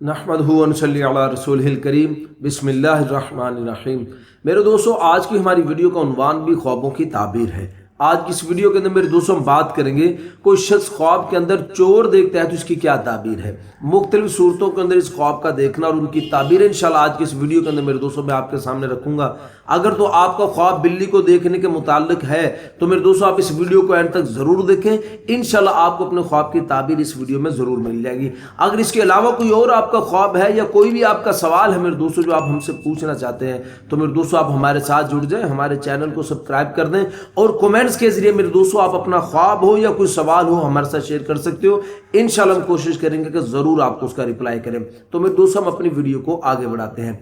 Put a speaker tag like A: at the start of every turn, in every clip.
A: नहमदहु व नसल्ली अला रसूलिहिल करीम बिस्मिल्लाहिर्रहमानिर्रहीम। मेरे दोस्तों, आज की हमारी वीडियो का उन्वान भी ख्वाबों की ताबीर है। आज की इस वीडियो के अंदर मेरे दोस्तों हम बात करेंगे, कोई शख्स ख्वाब के अंदर चोर देखता है तो इसकी क्या ताबीर है। मुख्तलिफ सूरतों के अंदर इस ख्वाब का देखना और उनकी ताबीर इंशाल्लाह आज की इस वीडियो के अंदर मेरे दोस्तों मैं आपके सामने रखूंगा। अगर तो आपका ख्वाब बिल्ली को देखने के मुताल्लिक है तो मेरे दोस्तों आप इस वीडियो को एंड तक जरूर देखें। इंशाल्लाह आपको अपने ख्वाब की ताबीर इस वीडियो में जरूर मिल जाएगी। अगर इसके अलावा कोई और आपका ख्वाब है या कोई भी आपका सवाल है मेरे दोस्तों जो आप हमसे पूछना चाहते हैं तो मेरे दोस्तों आप हमारे साथ जुड़ जाएं, हमारे चैनल को सब्सक्राइब कर दें और कमेंट्स के जरिए मेरे दोस्तों आप अपना ख्वाब हो या कोई सवाल हो हमारे साथ शेयर कर सकते हो। इंशाल्लाह हम कोशिश करेंगे कि जरूर आपको उसका रिप्लाई करें। तो मेरे दोस्तों हम अपनी वीडियो को आगे बढ़ाते हैं।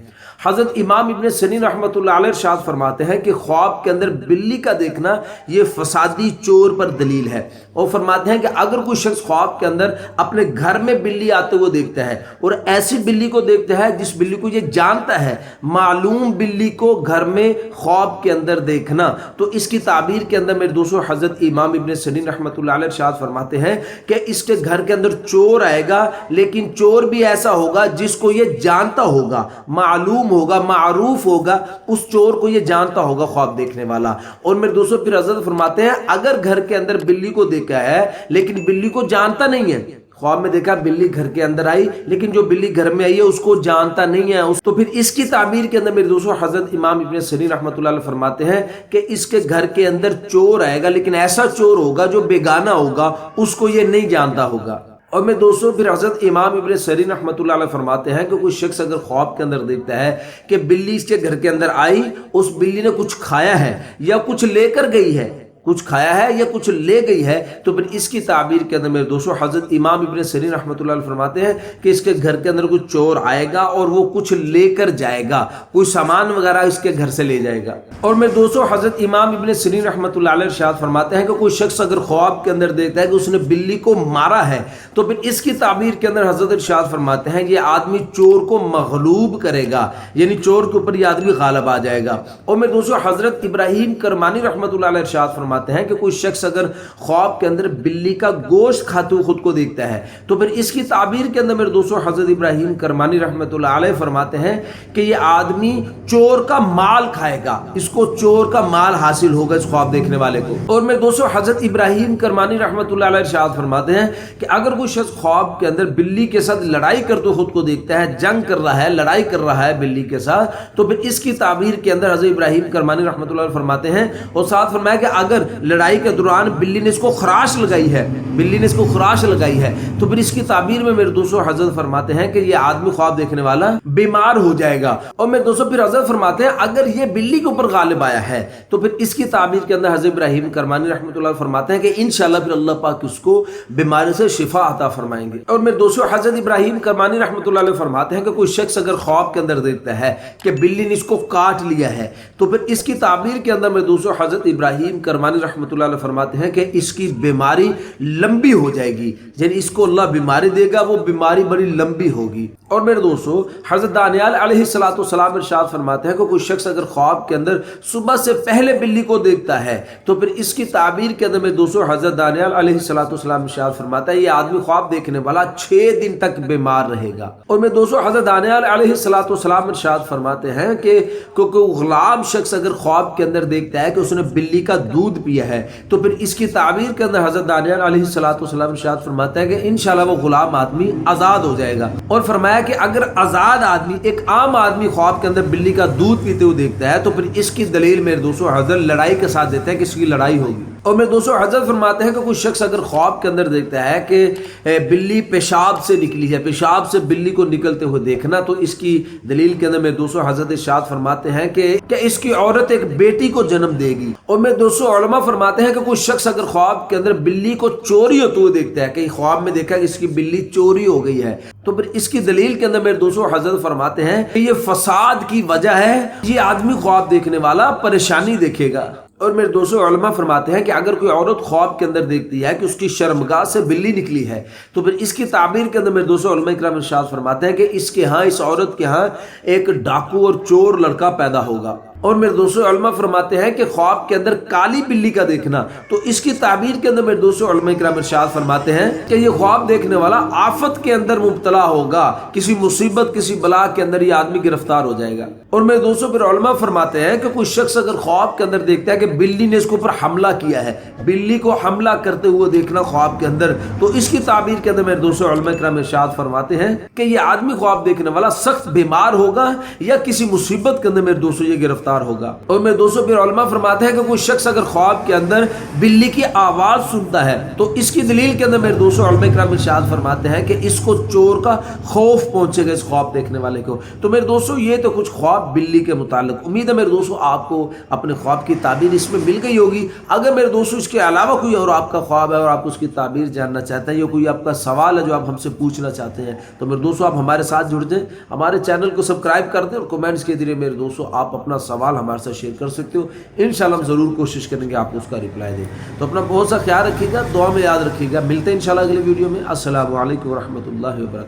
A: हजरत इमाम इब्न सिरीन रहमतुल्लाह अलैह इरशाद फरमाते हैं कि ख्वाब के अंदर बिल्ली का देखना ये फसादी चोर पर दलील है। और फरमाते हैं कि अगर कोई शख्स ख्वाब के अंदर अपने घर में बिल्ली आते हुए देखता है और ऐसी बिल्ली को देखता है जिस बिल्ली को ये जानता है, मालूम बिल्ली को घर में ख्वाब के अंदर देखना, तो इसकी ताबीर के अंदर मेरे दोस्तों हजरत इमाम इब्न सिरीन रहमतुल्लाह अलैह इरशाद फरमाते हैं कि इसके घर के अंदर चोर आएगा, लेकिन चोर भी ऐसा होगा जिसको ये जानता होगा, मालूम होगा, मारूफ होगा, उस चोर को ये जानता होगा ख्वाब देखने वाला। और मेरे दोस्तों फिर हजरत फरमाते हैं अगर घर के अंदर बिल्ली को देखा है लेकिन बिल्ली को जानता नहीं है, ख्वाब में देखा बिल्ली घर के अंदर आई लेकिन जो बिल्ली घर में आई है उसको जानता नहीं है, तो फिर इसकी ताबीर के अंदर मेरे दोस्तों हजरत इमाम इब्न सिरीन रहमतुल्लाह अलैह फरमाते हैं कि इसके घर के अंदर चोर आएगा, लेकिन ऐसा चोर होगा जो बेगाना होगा, उसको ये नहीं जानता होगा। और मैं दोस्तों फिर हजरत इमाम इब्न सिरीन रहमतुल्लाह अलैह फरमाते हैं कि कोई शख्स अगर ख्वाब के अंदर देखता है कि बिल्ली इसके घर के अंदर आई, उस बिल्ली ने कुछ खाया है या कुछ लेकर गई है, कुछ खाया है या कुछ ले गई है, तो फिर इसकी ताबीर के अंदर मेरे दोस्तों हजरत इमाम इब्न सिरीन रहमतुल्लाह अलैह फरमाते हैं कि इसके घर के अंदर कुछ चोर आएगा और वो कुछ लेकर जाएगा, कोई सामान वगैरह इसके घर से ले जाएगा। और मेरे दोस्तों हजरत इमाम इब्न सिरीन रहमतुल्लाह अलैह इरशाद फरमाते हैं कि कोई शख्स अगर ख्वाब के अंदर देखता है कि उसने बिल्ली को मारा है, तो फिर इसकी ताबीर के अंदर हजरत इरशाद फरमाते हैं ये आदमी चोर को मगलूब करेगा, यानी चोर के ऊपर ये आदमी गालिब आ जाएगा। और मेरे दोस्तों हजरत इब्राहिम करमानी रहमतुल्लाह अलैह इरशाद फरमाते हैं कि कोई शख्स अगर ख्वाब के अंदर बिल्ली का गोश्त खाते हुए खुद को देखता है, तो फिर इसकी ताबीर के अंदर मेरे दोस्तों हजरत इब्राहिम करमानी रहमतुल्लाह अलैह फरमाते हैं कि ये आदमी चोर का माल खाएगा, इसको चोर का माल हासिल होगा इस ख्वाब देखने वाले को। और मेरे दोस्तों हजरत इब्राहिम करमानी रहमतुल्लाह अलैह इरशाद फरमाते हैं कि अगर कोई शख्स ख्वाब के अंदर बिल्ली के साथ लड़ाई करते हुए खुद को देखता है, जंग कर रहा है, लड़ाई कर रहा है बिल्ली के साथ, तो फिर इसकी ताबीर के अंदर हजरत इब्राहिम करमानी रहमतुल्लाह अलैह फरमाते हैं और साथ फरमाया कि अगर लड़ाई के दौरान बिल्ली ने इसको खराश लगाई है, बिल्ली ने इसको खराश लगाई है, तो फिर इसकी ताबीर में मेरे दोस्तों हजरत फरमाते हैं कि ये आदमी ख्वाब देखने वाला बीमार हो जाएगा। और मेरे दोस्तों फिर हजरत फरमाते हैं अगर ये बिल्ली के ऊपर गालिब आया है तो फिर इसकी ताबीर के अंदर हजरत इब्राहिम करमानी रहमतुल्लाह फरमाते हैं कि इंशाल्लाह फिर अल्लाह पाक उसको बीमारी से शिफा अता फरमाएंगे। और मेरे दोस्तों हजरत इब्राहिम करमानी रहमतुल्लाह फरमाते हैं कि कोई शख्स अगर ख्वाब के अंदर देखता है कि बिल्ली ने इसको काट लिया है, तो फिर इसकी ताबीर के अंदर मेरे दोस्तों हजरत इब्राहिम करमानी रहमतुल्लाह फरमाते हैं कि इसकी बीमारी लंबी हो जाएगी, यानी इसको अल्लाह बीमारी देगा, वो बीमारी बड़ी लंबी होगी। और मेरे दोस्तों हजरत दानियाल अलैहिस्सलातु वस्सलाम इरशाद फरमाते हैं कि कोई शख्स अगर ख्वाब के अंदर सुबह से पहले बिल्ली को देखता है, तो फिर इसकी ताबीर के अंदर मेरे दोस्तों हजरत दानियाल अलैहिस्सलातु वस्सलाम इरशाद फरमाता है ये आदमी ख्वाब देखने वाला 6 दिन तक बीमार रहेगा। और मेरे दोस्तों हजरत दानियाल अलैहिस्सलातु वस्सलाम इरशाद फरमाते हैं कि कोई गुलाम शख्स अगर ख्वाब के अंदर देखता है कि उसने बिल्ली का दूध पिया है, तो फिर इसकी ताबीर के अंदर हजरत दानियाल अलैहिस्सलातु वस्सलाम इरशाद फरमाता है कि इंशाल्लाह वो गुलाम आदमी आजाद हो जाएगा। और फरमाया कि अगर आजाद आदमी, एक आम आदमी ख्वाब के अंदर बिल्ली का दूध पीते हुए देखता है, तो फिर इसकी दलील मेरे दोस्तों हजरत लड़ाई के साथ देते हैं कि इसकी लड़ाई होगी। और मेरे दोस्तों हजरत फरमाते हैं कि कोई शख्स अगर ख्वाब के अंदर देखता है कि बिल्ली पेशाब से निकली है, पेशाब से बिल्ली को निकलते हुए देखना, तो इसकी दलील के अंदर मेरे दोस्तों हजरत इरशाद फरमाते हैं कि इसकी औरत एक बेटी को जन्म देगी। और मेरे दोस्तों उलमा फरमाते हैं कि कोई शख्स अगर ख्वाब के अंदर बिल्ली को चोरी होते हुए देखता है, कि ख्वाब में देखा कि इसकी बिल्ली चोरी हो गई है, तो फिर इसकी दलील के अंदर मेरे दोस्तों हजरत फरमाते हैं कि ये फसाद की वजह है, ये आदमी ख्वाब देखने वाला परेशानी देखेगा। और मेरे दोस्तों उलमा फरमाते हैं कि अगर कोई औरत ख्वाब के अंदर देखती है कि उसकी शर्मगाह से बिल्ली निकली है, तो फिर इसकी ताबीर के अंदर मेरे दोस्तों उलमा इकराम इरशाद फरमाते हैं कि इसके यहाँ, इस औरत के यहाँ एक डाकू और चोर लड़का पैदा होगा। اور میرے دوستوں علماء فرماتے ہیں کہ خواب کے اندر کالی بلی کا دیکھنا، تو اس کی تعبیر کے اندر میرے دوستوں علماء کرام ارشاد فرماتے ہیں کہ یہ خواب دیکھنے والا آفت کے اندر مبتلا ہوگا، کسی مصیبت کسی بلا کے اندر یہ آدمی گرفتار ہو جائے گا۔ اور میرے دوستوں پھر علماء فرماتے ہیں کہ کوئی شخص اگر خواب کے اندر دیکھتا ہے کہ بلی نے اس کے اوپر حملہ کیا ہے، بلی کو حملہ کرتے ہوئے دیکھنا خواب کے اندر، تو اس کی تعبیر کے اندر میرے دوستوں علماء کرام ارشاد فرماتے ہیں کہ یہ آدمی خواب دیکھنے والا سخت بیمار ہوگا یا کسی مصیبت کے اندر میرے دوستوں یہ گرفتار ہوگا۔ اور میرے دوستوں پھر علماء فرماتے ہیں کہ کوئی شخص اگر خواب کے اندر بلی کی آواز سنتا ہے تو اس کی دلیل کے اندر میرے دوستوں علماء کرام ارشاد فرماتے ہیں کہ اس کو چور کا خوف پہنچے گا اس خواب دیکھنے والے کو۔ تو میرے دوستوں یہ تو کچھ خواب بلی کے متعلق، امید ہے میرے دوستوں آپ کو اپنے خواب کی تعبیر اس میں مل گئی ہوگی۔ اگر میرے دوستوں اس کے علاوہ کوئی اور آپ کا خواب ہے اور آپ اس کی تعبیر جاننا چاہتے ہیں یا کوئی آپ کا سوال ہے جو آپ ہم سے پوچھنا چاہتے ہیں تو میرے دوستوں آپ ہمارے ساتھ جڑ جائیں، ہمارے چینل کو سبسکرائب کر دیں اور کمنٹس کے ذریعے میرے دوستوں آپ اپنا سوال ہمارے ساتھ شیئر کر سکتے ہو۔ انشاءاللہ ہم ضرور کوشش کریں گے آپ کو اس کا رپلائی دیں۔ تو اپنا بہت سا خیال رکھیے گا، دعا میں یاد رکھیے گا۔ ملتے ہیں انشاءاللہ اگلی ویڈیو میں۔ السلام علیکم ورحمۃ اللہ وبرکاتہ۔